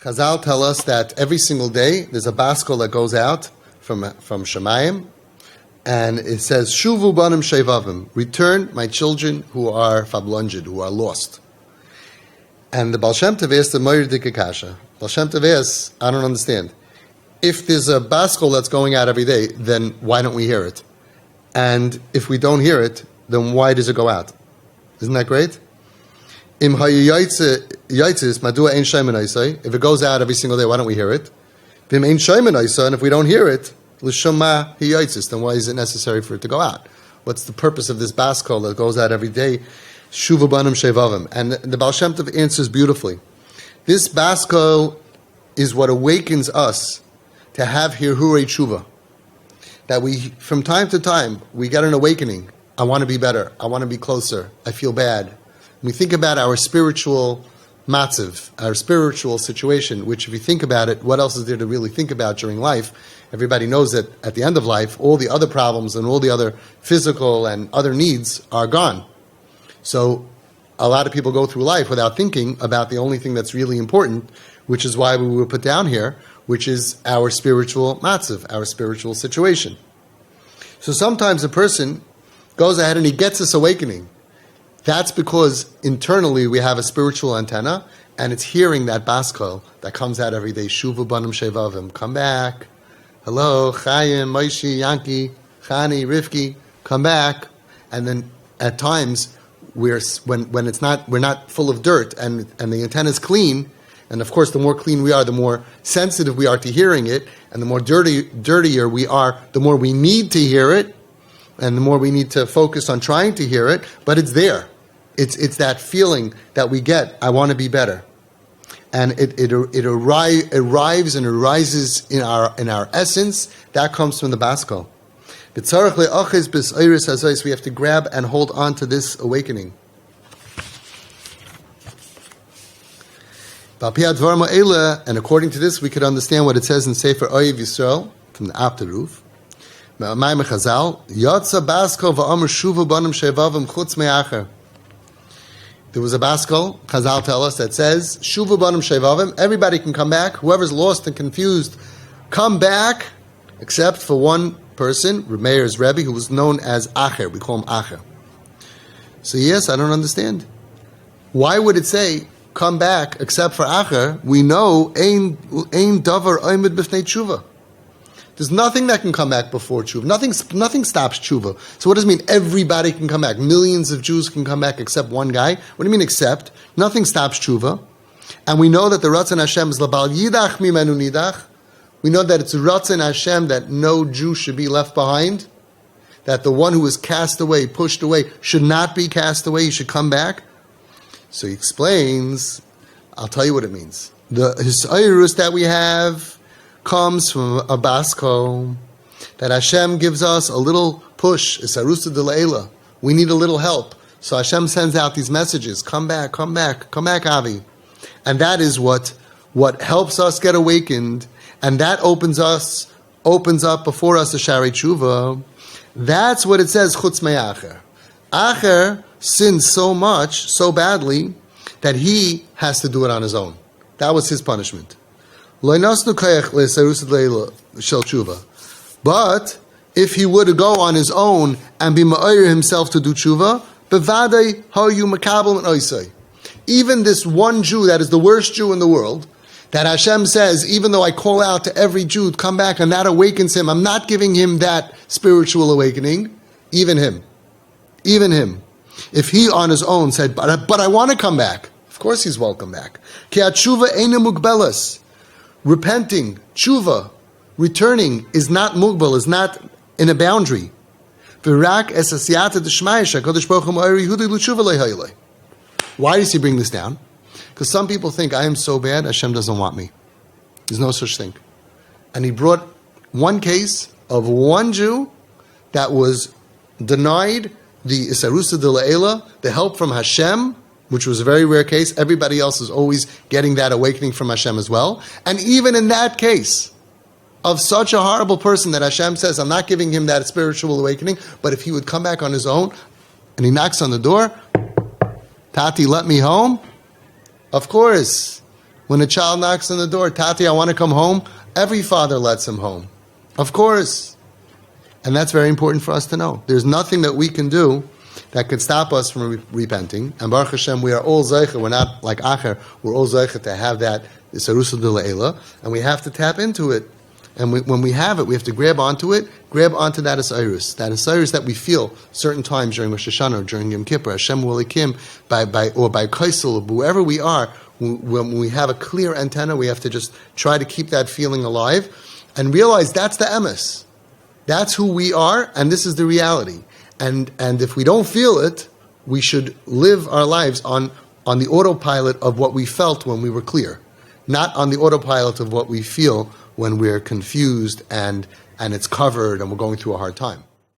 Chazal tell us that every single day there's a baskel that goes out from Shemayim, and it says, Shuvu banim shevavim, return my children who are fablunged, who are lost. And the Baal Shem Tov asked the Meir Dike Kasha. Baal Shem Tov asks, I don't understand. If there's a baskel that's going out every day, then why don't we hear it? And if we don't hear it, then why does it go out? Isn't that great? If it goes out every single day, why don't we hear it? And if we don't hear it, then why is it necessary for it to go out? What's the purpose of this baskel that goes out every day? Shuva banim shevavim. And the Baal Shem Tov answers beautifully. This baskel is what awakens us to have hirhurei tshuva. That we, from time to time, we get an awakening. I want to be better. I want to be closer. I feel bad. We think about our spiritual matziv, our spiritual situation, which if you think about it, what else is there to really think about during life? Everybody knows that at the end of life, all the other problems and all the other physical and other needs are gone. So a lot of people go through life without thinking about the only thing that's really important, which is why we were put down here, which is our spiritual matziv, our spiritual situation. So sometimes a person goes ahead and he gets this awakening. That's because internally we have a spiritual antenna, and it's hearing that baskel that comes out every day. Shuvu banim shevavim, come back. Hello, Chaim, Maishi, Yanki, Chani, Rivki, come back. And then at times when we're not full of dirt and the antenna is clean, and of course the more clean we are, the more sensitive we are to hearing it, and the more dirtier we are, the more we need to hear it, and the more we need to focus on trying to hear it, but it's there. It's that feeling that we get, I want to be better. And it arrives and arises in our essence. That comes from the baskel. We have to grab and hold on to this awakening. And according to this, we could understand what it says in Sefer Oyev Yisrael from the Afterruf. There was a baskel, Chazal tell us, that says, Shuva banim shevavim, everybody can come back. Whoever's lost and confused, come back, except for one person, Meir's Rebbe, who was known as Acher. We call him Acher. So yes, I don't understand. Why would it say, come back, except for Acher? We know, ein davar oimid b'fnei tshuva. There's nothing that can come back before tshuva. Nothing stops tshuva. So what does it mean everybody can come back? Millions of Jews can come back except one guy? What do you mean except? Nothing stops tshuva. And we know that the Ratzon Hashem is labal yidach mimenu nidach. We know that it's Ratzon Hashem that no Jew should be left behind. That the one who is cast away, pushed away, should not be cast away. He should come back. So he explains, I'll tell you what it means. The hisayrus that we have comes from a baskel, that Hashem gives us a little push. It's arusa de leila. We need a little help. So Hashem sends out these messages. Come back, come back, come back, Avi. And that is what helps us get awakened. And that opens up before us a Shari Tshuva. That's what it says, chutz me'acher. Acher sins so much, so badly, that he has to do it on his own. That was his punishment. But if he were to go on his own and be ma'ayir himself to do tshuva, even this one Jew that is the worst Jew in the world, that Hashem says, even though I call out to every Jew to come back and that awakens him, I'm not giving him that spiritual awakening, even him. If he on his own said, but I want to come back, of course he's welcome back. Repenting, tshuva, returning is not mugbal, is not in a boundary. Why does he bring this down? Because some people think, I am so bad, Hashem doesn't want me. There's no such thing. And he brought one case of one Jew that was denied the Isarusa de La'ela, the help from Hashem, which was a very rare case. Everybody else is always getting that awakening from Hashem as well. And even in that case of such a horrible person that Hashem says, I'm not giving him that spiritual awakening, but if he would come back on his own and he knocks on the door, Tati, let me home. Of course, When a child knocks on the door, Tati, I want to come home, every father lets him home. Of course. And that's very important for us to know. There's nothing that we can do that could stop us from repenting. And Baruch Hashem, we are all zeicha. We're not like Acher. We're all zeicha to have that Sarusa de Le'ela. And we have to tap into it. And when we have it, we have to grab onto it, grab onto that Osiris that we feel certain times during Rosh Hashanah, or during Yom Kippur, Hashem Walikim, by Kaisel, whoever we are. When we have a clear antenna, we have to just try to keep that feeling alive and realize that's the emes. That's who we are, and this is the reality. And if we don't feel it, we should live our lives on the autopilot of what we felt when we were clear, not on the autopilot of what we feel when we're confused and it's covered and we're going through a hard time.